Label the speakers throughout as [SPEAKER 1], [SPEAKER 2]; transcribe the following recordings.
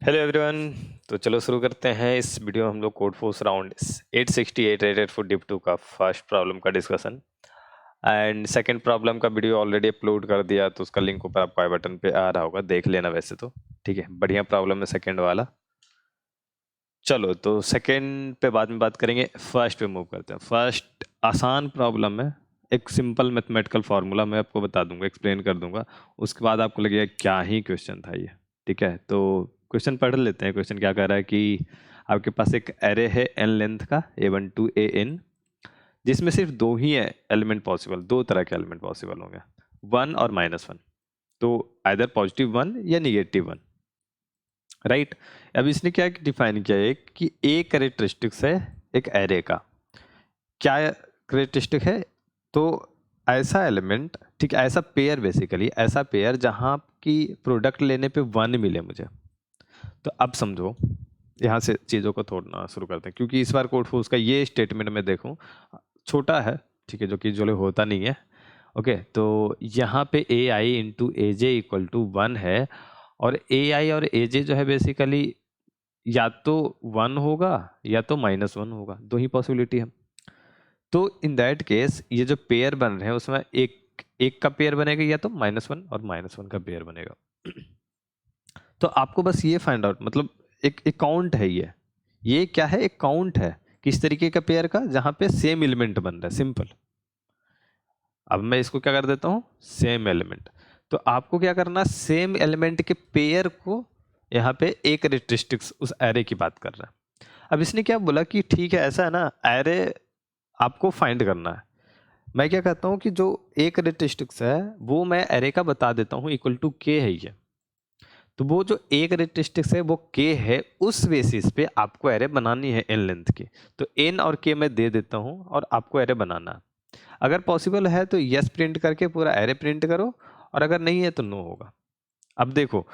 [SPEAKER 1] Hello everyone. तो चलो शुरू करते हैं। इस वीडियो में हम लोग कोड फोर्स राउंड 868 डिप 2 का फर्स्ट प्रॉब्लम का डिस्कशन एंड सेकंड प्रॉब्लम का वीडियो ऑलरेडी अपलोड कर दिया, तो उसका लिंक ऊपर आपको आई बटन पे आ रहा होगा, देख लेना। वैसे तो ठीक है, बढ़िया प्रॉब्लम है सेकंड वाला। चलो तो सेकंड पे बाद में बात करेंगे, फर्स्ट पे मूव करते हैं। फर्स्ट आसान प्रॉब्लम है, एक सिंपल मैथमेटिकल फार्मूला मैं आपको बता दूंगा, एक्सप्लेन कर दूंगा, उसके बाद आपको लगेगा क्या ही क्वेश्चन था ये। ठीक है, तो क्वेश्चन पढ़ लेते हैं। क्वेश्चन क्या कह रहा है कि आपके पास एक एरे है एन लेंथ का, A1 to AN, जिसमें सिर्फ दो ही है एलिमेंट पॉसिबल, दो तरह के एलिमेंट पॉसिबल होंगे, 1 और -1। तो आइदर +1 या -1, राइट। अब इसने क्या डिफाइन किया है कि ए कैरेक्टरिस्टिक्स है एक एरे का। क्या कैरेक्टरिस्टिक है? तो ऐसा एलिमेंट, ठीक, ऐसा पेयर, बेसिकली ऐसा पेयर जहां की प्रोडक्ट लेने पे 1 मिले मुझे। तो अब समझो, यहाँ से चीज़ों को तोड़ना शुरू करते हैं, क्योंकि इस बार कोड फोर्स का ये स्टेटमेंट में देखूं छोटा है, ठीक है, जो कि जो होता नहीं है। ओके, तो यहाँ पे A I into A J equal to 1 है, और ए आई और ए जे जो है बेसिकली या तो 1 होगा या तो -1 होगा, दो ही पॉसिबिलिटी है। तो इन दैट केस ये जो पेयर बन रहे हैं उसमें एक एक का पेयर बनेगा, या तो -1 और -1 का पेयर बनेगा। तो आपको बस ये फाइंड आउट, मतलब एक काउंट है ये क्या है, एक काउंट है किस तरीके का पेयर का, जहां पे सेम एलिमेंट बन रहा है, सिंपल। अब मैं इसको क्या कर देता हूँ, सेम एलिमेंट। तो आपको क्या करना, सेम एलिमेंट के पेयर को यहाँ पे एक कैरेक्टरिस्टिक्स उस एरे की बात कर रहा है। अब इसने क्या बोला कि ठीक है, ऐसा है ना, एरे आपको फाइंड करना है। मैं क्या कहता हूँ कि जो एक कैरेक्टरिस्टिक्स है वो मैं एरे का बता देता हूँ, इक्वल टू के है ये। तो वो जो एक कैरेक्टरिस्टिक्स है वो के है, उस बेसिस पे आपको एरे बनानी है एन लेंथ की। तो एन और के मैं दे देता हूँ और आपको एरे बनाना। अगर पॉसिबल है तो यस प्रिंट करके पूरा एरे प्रिंट करो, और अगर नहीं है तो नो होगा। अब देखो,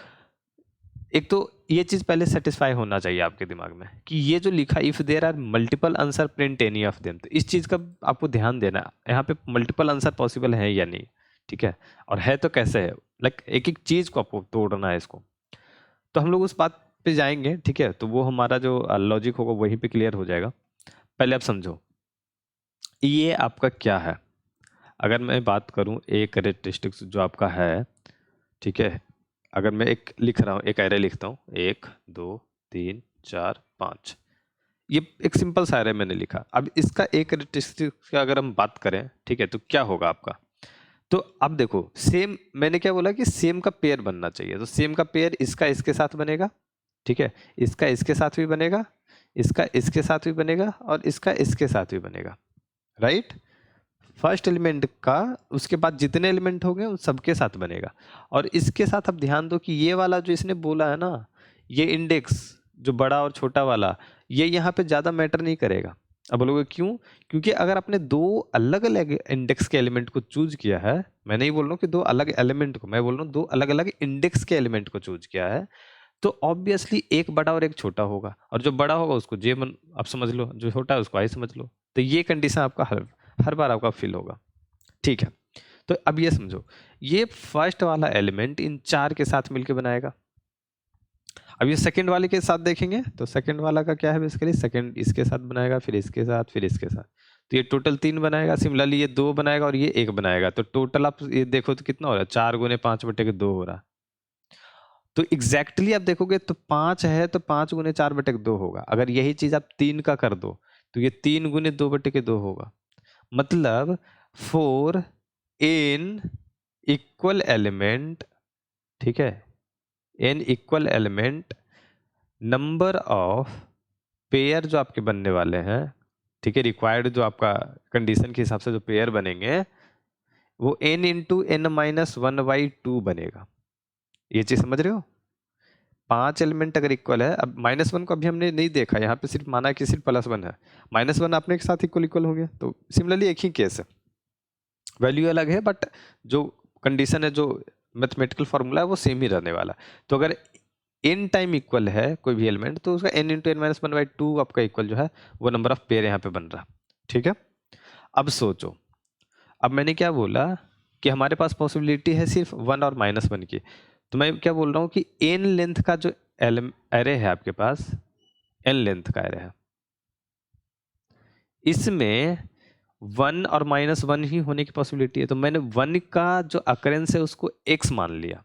[SPEAKER 1] एक तो ये चीज पहले सेटिस्फाई होना चाहिए आपके दिमाग में कि ये जो लिखा, if there are multiple answer print any of them, तो इस चीज का आपको ध्यान देना है, यहाँ पे मल्टीपल आंसर पॉसिबल है या नहीं। ठीक है, और है तो कैसे है, लाइक एक एक चीज को आपको तोड़ना है इसको। तो हम लोग उस बात पे जाएंगे, ठीक है, तो वो हमारा जो लॉजिक होगा वहीं पे क्लियर हो जाएगा। पहले आप समझो ये आपका क्या है। अगर मैं बात करूं एक कैरेक्टरिस्टिक्स जो आपका है, ठीक है, अगर मैं एक लिख रहा हूँ, एक एरे लिखता हूँ, 1 2 3 4 5, ये एक सिंपल सा एरे मैंने लिखा। अब इसका एक कैरेक्टरिस्टिक्स का अगर हम बात करें, ठीक है, तो क्या होगा आपका। तो अब देखो, सेम मैंने क्या बोला कि सेम का पेयर बनना चाहिए, तो सेम का पेयर इसका इसके साथ बनेगा, ठीक है, इसका इसके साथ भी बनेगा, इसका इसके साथ भी बनेगा, और इसका इसके साथ भी बनेगा, राइट। फर्स्ट एलिमेंट का, उसके बाद जितने एलिमेंट होंगे उन सबके साथ बनेगा। और इसके साथ अब ध्यान दो कि ये वाला जो इसने बोला है ना, ये इंडेक्स जो बड़ा और छोटा वाला, ये यहाँ पे ज़्यादा मैटर नहीं करेगा। अब बोलोगे क्यों? क्योंकि अगर आपने दो अलग अलग इंडेक्स के एलिमेंट को चूज किया है, मैं नहीं बोल रहा हूँ कि दो अलग एलिमेंट को, मैं बोल रहा हूँ दो अलग अलग इंडेक्स के एलिमेंट को चूज किया है, तो ऑब्वियसली एक बड़ा और एक छोटा होगा, और जो बड़ा होगा उसको जे मन आप समझ लो, जो छोटा है उसको आई समझ लो। तो ये कंडीशन आपका हर हर बार आपका फिल होगा। ठीक है, तो अब ये समझो, ये फर्स्ट वाला एलिमेंट इन चार के साथ मिलकर बनाएगा। अब ये सेकंड वाले के साथ देखेंगे, तो सेकंड वाला का क्या है, बेसिकली सेकंड इसके साथ बनाएगा, फिर इसके साथ, फिर इसके साथ, तो ये टोटल 3 बनाएगा। सिमिलरली ये 2 बनाएगा और ये 1 बनाएगा, तो टोटल आप ये देखो तो कितना हो रहा है, 4 गुने 5/2 हो रहा। तो एग्जैक्टली आप देखोगे तो 5 है, तो 5 गुने 4/2 होगा। अगर यही चीज आप 3 का कर दो तो ये 3 गुने 2/2 होगा। मतलब 4 n इक्वल एलिमेंट, ठीक है, n equal element number of pair जो आपके बनने वाले हैं, ठीक है, रिक्वायर्ड जो आपका कंडीशन के हिसाब से जो पेयर बनेंगे वो n इंटू n-1/2 बनेगा। ये चीज समझ रहे हो? 5 एलिमेंट अगर इक्वल है, अब -1 को अभी हमने नहीं देखा, यहाँ पे सिर्फ माना कि सिर्फ +1 है, -1 अपने के साथ इक्वल इक्वल हो गया, तो सिमिलरली एक ही केस है, वैल्यू अलग है, बट जो कंडीशन है, जो मैथमेटिकल फॉर्मूला है वो सेम ही रहने वाला। तो अगर n टाइम इक्वल है कोई भी एलिमेंट, तो उसका n इंटू n-1/2 आपका इक्वल जो है वो नंबर ऑफ पेयर यहाँ पे बन रहा। ठीक है, अब सोचो, अब मैंने क्या बोला कि हमारे पास पॉसिबिलिटी है सिर्फ 1 और -1 की, तो मैं क्या बोल रहा हूँ कि n लेंथ का जो एरे है आपके पास, n लेंथ का एरे है, इसमें 1 और -1 ही होने की पॉसिबिलिटी है, तो मैंने 1 का जो अकरेंस है उसको x मान लिया,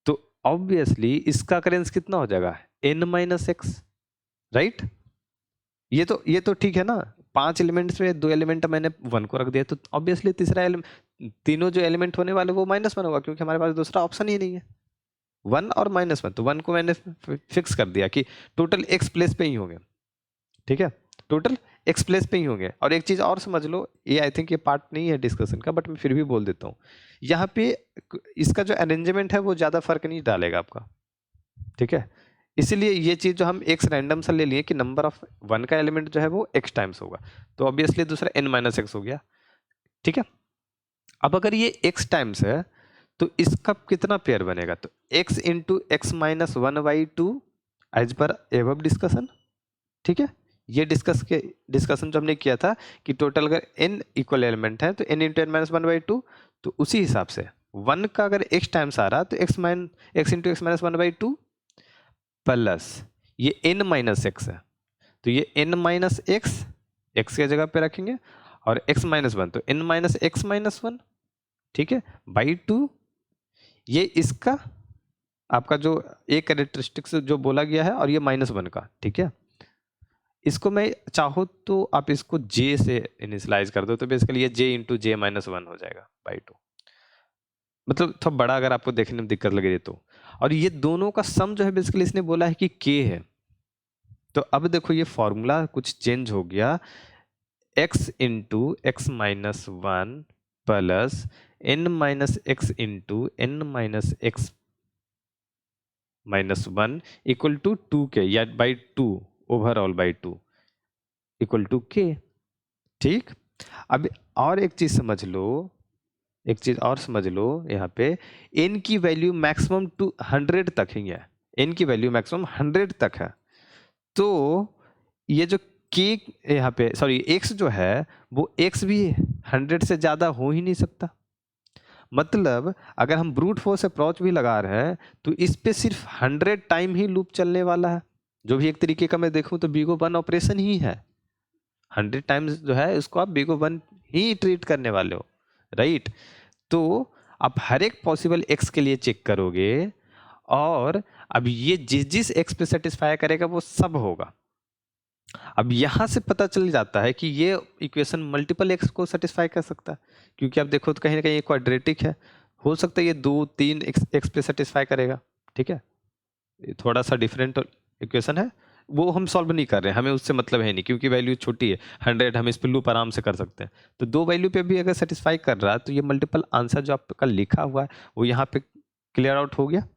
[SPEAKER 1] तो ऑब्वियसली इसका अकरेंस कितना हो जाएगा, n-x, राइट। ये तो ठीक है ना, 5 एलिमेंट्स में 2 एलिमेंट मैंने 1 को रख दिया, तो ऑब्वियसली तीसरा एलिमेंट, तीनों जो एलिमेंट होने वाले वो -1 होगा, क्योंकि हमारे पास दूसरा ऑप्शन ही नहीं है, 1 और -1, तो 1 को मैंने फिक्स कर दिया कि टोटल x प्लेस पे ही होंगे, ठीक है, टोटल x प्लेस पे ही होंगे। और एक चीज और समझ लो, ये आई थिंक ये पार्ट नहीं है डिस्कशन का, बट मैं फिर भी बोल देता हूँ, यहाँ पे इसका जो अरेंजमेंट है वो ज्यादा फर्क नहीं डालेगा आपका, ठीक है। इसीलिए ये चीज जो हम x रैंडम सा ले लिए कि नंबर ऑफ 1 का एलिमेंट जो है वो x टाइम्स होगा, तो ऑब्वियसली दूसरा n-x हो गया, ठीक है। अब अगर ये x टाइम्स है तो इसका कितना पेयर बनेगा, तो x into x minus 1/2 as per above discussion, ठीक है। ये डिस्कशन जो हमने किया था कि टोटल अगर n इक्वल एलिमेंट है तो n इंटू n माइनस 1/2, तो उसी हिसाब से 1 का अगर x टाइम्स आ रहा तो x into x minus 1/2 plus ये n माइनस एक्स है, तो ये n माइनस एक्स एक्स के जगह पे रखेंगे, और x माइनस 1 तो n माइनस एक्स माइनस 1, ठीक है, बाई 2, ये इसका आपका जो एक कैरेक्टरिस्टिक्स जो बोला गया है, और ये -1 का, ठीक है। इसको मैं चाहो तो आप इसको j से इनिशियलाइज कर दो, तो बेसिकली ये j इंटू j माइनस 1 हो जाएगा बाई 2, मतलब थोड़ा बड़ा अगर आपको देखने में दिक्कत लगे तो। और ये दोनों का सम जो है बेसिकली इसने बोला है कि k है, तो अब देखो ये फॉर्मूला कुछ चेंज हो गया, x into x minus 1 plus n minus x into n minus x minus 1 equal to 2k, या by 2 overall by 2 equal to k, ठीक। अब और एक चीज समझ लो, एक चीज और समझ लो, यहाँ पे n की वैल्यू मैक्सिमम टू 100 तक ही है, n की वैल्यू मैक्सिमम 100 तक है, तो ये जो k यहाँ पे सॉरी x जो है वो x भी 100 से ज्यादा हो ही नहीं सकता, मतलब अगर हम ब्रूट फोर्स अप्रोच भी लगा रहे हैं तो इस पे सिर्फ 100 टाइम ही लूप चलने वाला है, जो भी एक तरीके का मैं देखूं तो बिगो 1 ऑपरेशन ही है, 100 टाइम्स जो है उसको आप बिगो 1 ही ट्रीट करने वाले हो, राइट। तो आप हर एक पॉसिबल x के लिए चेक करोगे, और अब ये जिस जिस x पे सेटिस्फाई करेगा वो सब होगा। अब यहां से पता चल जाता है कि ये इक्वेशन मल्टीपल x को सेटिस्फाई कर सकता है, क्योंकि आप देखो तो कहीं ना कहीं क्वाड्रेटिक है, हो सकता है ये 2-3 x पे सेटिस्फाई करेगा, ठीक है। ये थोड़ा सा डिफरेंट इक्वेशन है, वो हम सॉल्व नहीं कर रहे हैं, हमें उससे मतलब है नहीं, क्योंकि वैल्यू छोटी है 100, हम इस पे लूप आराम से कर सकते हैं, तो 2 वैल्यू पे भी अगर सेटिस्फाई कर रहा है तो ये मल्टीपल आंसर जो आपका लिखा हुआ है वो यहाँ पे क्लियर आउट हो गया,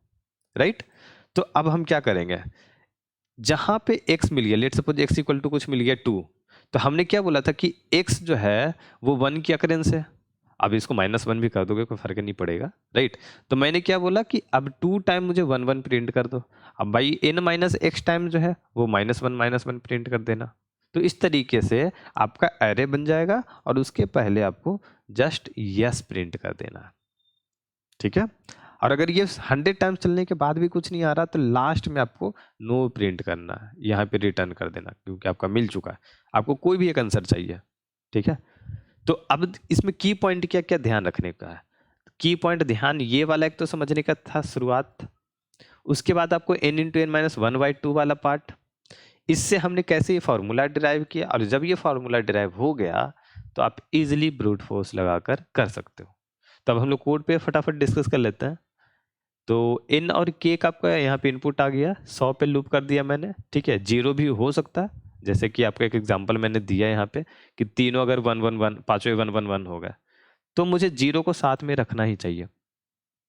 [SPEAKER 1] राइट। तो अब हम क्या करेंगे, जहां पे x मिल गया, let suppose x equal to कुछ मिल गया 2, तो हमने क्या बोला था कि x जो है वो 1 की अकरेंस है, अब इसको -1 भी कर दोगे कोई फर्क नहीं पड़ेगा, राइट। तो मैंने क्या बोला कि अब 2 टाइम मुझे 1 प्रिंट कर दो, अब भाई n माइनस एक्स टाइम जो है वो -1 प्रिंट कर देना, तो इस तरीके से आपका एरे बन जाएगा, और उसके पहले आपको जस्ट यस प्रिंट कर देना, ठीक है। और अगर ये 100 टाइम्स चलने के बाद भी कुछ नहीं आ रहा तो लास्ट में आपको नो प्रिंट करना है, यहाँ पे रिटर्न कर देना, क्योंकि आपका मिल चुका है, आपको कोई भी एक आंसर चाहिए, ठीक है। तो अब इसमें की पॉइंट क्या क्या ध्यान रखने का है, की पॉइंट ध्यान ये वाला एक तो समझने का था शुरुआत, उसके बाद आपको n इंटू एन माइनस 1/2 वाला पार्ट, इससे हमने कैसे ये फॉर्मूला डिराइव किया, और जब ये फॉर्मूला डिराइव हो गया तो आप इजिली ब्रूट फोर्स लगाकर कर सकते हो। तब हम लोग कोड पे फटाफट डिस्कस कर लेते हैं। तो n और k का आपका यहाँ पे इनपुट आ गया, 100 पे लूप कर दिया मैंने, ठीक है। 0 भी हो सकता है, जैसे कि आपका एक एग्जांपल मैंने दिया यहाँ पे कि तीनों अगर 111 पांचों 111 हो गए तो मुझे 0 को साथ में रखना ही चाहिए।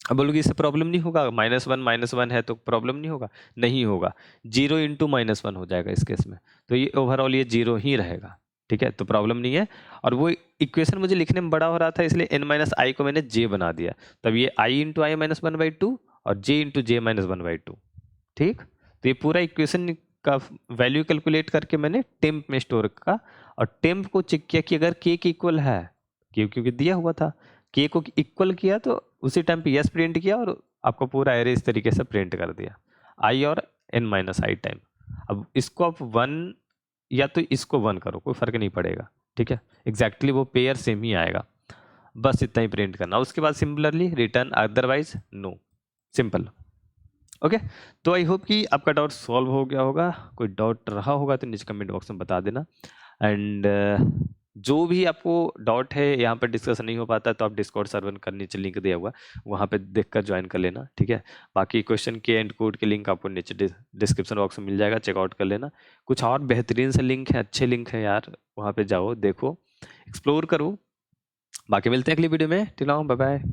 [SPEAKER 1] अब बोलोगे इससे प्रॉब्लम नहीं होगा, -1 है तो प्रॉब्लम नहीं होगा, नहीं होगा, 0 इंटू -1 हो जाएगा इस केस में, तो ये ओवरऑल ये 0 ही रहेगा, ठीक है, तो प्रॉब्लम नहीं है। और वो इक्वेशन मुझे लिखने में बड़ा हो रहा था, इसलिए n-i को मैंने j बना दिया, तब ये i इंटू आई माइनस 1/2 और j इंटू j माइनस 1/2, ठीक। तो ये पूरा इक्वेशन का वैल्यू कैलकुलेट करके मैंने टेम्प में स्टोर का, और टेम्प को चेक किया कि अगर k के इक्वल है, क्योंकि दिया हुआ था, k को इक्वल किया तो उसी टाइम पे यस प्रिंट किया, और आपको पूरा एरे इस तरीके से प्रिंट कर दिया, आई और n माइनस आई टाइम। अब इसको आप 1 या तो इसको 1 करो, कोई फर्क नहीं पड़ेगा, ठीक है, एग्जैक्टली वो पेयर सेम ही आएगा, बस इतना ही प्रिंट करना। उसके बाद similarly return otherwise no, simple. Okay, तो आई होप कि आपका डाउट सॉल्व हो गया होगा। कोई डाउट रहा होगा तो नीचे कमेंट बॉक्स में बता देना। एंड जो भी आपको डाउट है यहाँ पर डिस्कस नहीं हो पाता तो आप डिस्कॉर्ड सर्वर का नीचे लिंक दिया हुआ, वहाँ पे देखकर ज्वाइन कर लेना, ठीक है। बाकी क्वेश्चन के एंड कोड के लिंक आपको नीचे डिस्क्रिप्शन बॉक्स में मिल जाएगा, चेकआउट कर लेना। कुछ और बेहतरीन से लिंक है, अच्छे लिंक है यार, वहाँ पे जाओ, देखो, एक्सप्लोर करो। बाकी मिलते हैं अगली वीडियो में, टिल नाउ बाय बाय।